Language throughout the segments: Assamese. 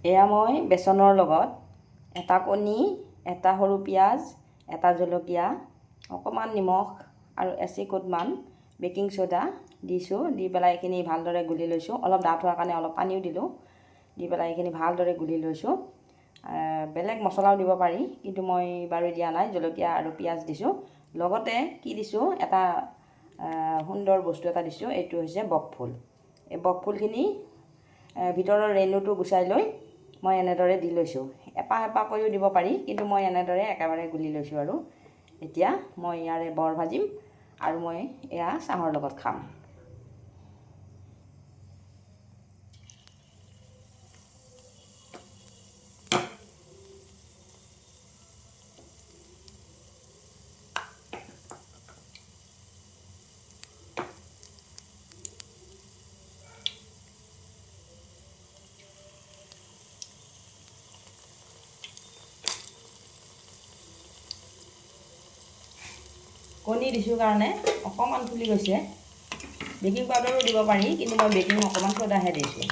এয়া মই বেচনৰ লগত এটা কণী, এটা সৰু পিঁয়াজ, এটা জলকীয়া, অকণমান নিমখ আৰু এচিকুটমান বেকিং ছ'ডা দিছোঁ। দি পেলাই এইখিনি ভালদৰে গুলি লৈছোঁ। অলপ ডাঠ হোৱাৰ কাৰণে অলপ পানীও দিলোঁ। দি পেলাই এইখিনি ভালদৰে গুলি লৈছোঁ। বেলেগ মছলাও দিব পাৰি, কিন্তু মই বাৰু দিয়া নাই। জলকীয়া আৰু পিঁয়াজ দিছোঁ। লগতে কি দিছোঁ, এটা সুন্দৰ বস্তু এটা দিছোঁ। এইটো হৈছে বকফুল। এই বকফুলখিনি ভিতৰৰ ৰেণুটো গুচাই লৈ মই এনেদৰে দি লৈছোঁ। এপাহ এপাহ কৰিও দিব পাৰি, কিন্তু মই এনেদৰে একেবাৰে গুলি লৈছোঁ। আৰু এতিয়া মই ইয়াৰে বৰ ভাজিম আৰু মই এয়া চাহৰ লগত খাম। কণী দিছোঁ কাৰণে অকণমান ফুলি গৈছে। বেকিং পাউডাৰো দিব পাৰি, কিন্তু মই বেকিং অকণমান ছ'ডাহে দিছোঁ।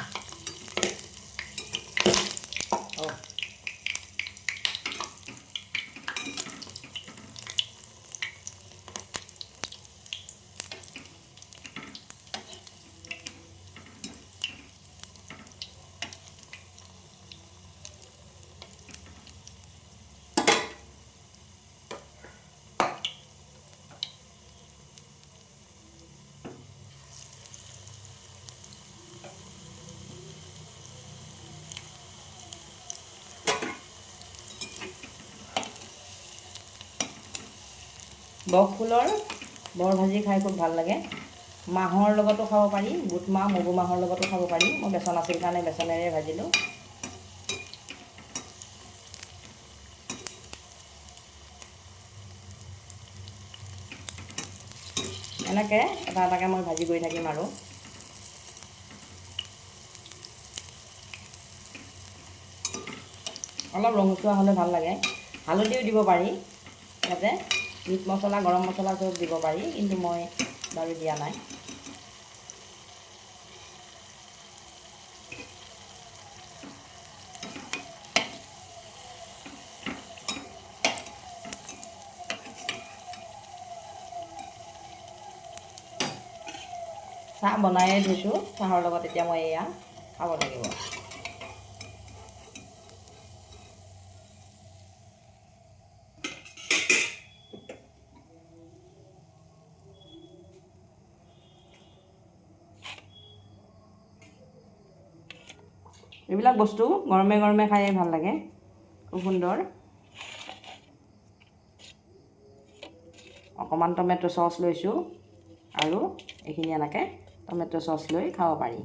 বকফুলৰ বৰ ভাজি খাই খুব ভাল লাগে। মাহৰ লগতো খাব পাৰি, বুট মাহ, মগু মাহৰ লগতো খাব পাৰি। মই বেচন আছিল কাৰণে বেচনেৰে ভাজিলোঁ। এনেকৈ এটা এটাকৈ মই ভাজি গৈ থাকিম আৰু অলপ ৰঙচুৱা হ'লে ভাল লাগে। হালধিও দিব পাৰি, ইয়াতে মিট মছলা, গৰম মছলা চব দিব পাৰি, কিন্তু মই বাৰু দিয়া নাই। চাহ বনায়ে থৈছোঁ। চাহৰ লগত এতিয়া মই এয়া খাব লাগিব। এইবিলাক বস্তু গৰমে গৰমে খায়ে ভাল লাগে, খুব সুন্দৰ। অকণমান টমেটো চচ লৈছোঁ আৰু এইখিনি এনেকৈ টমেটো চচ লৈ খাব পাৰি।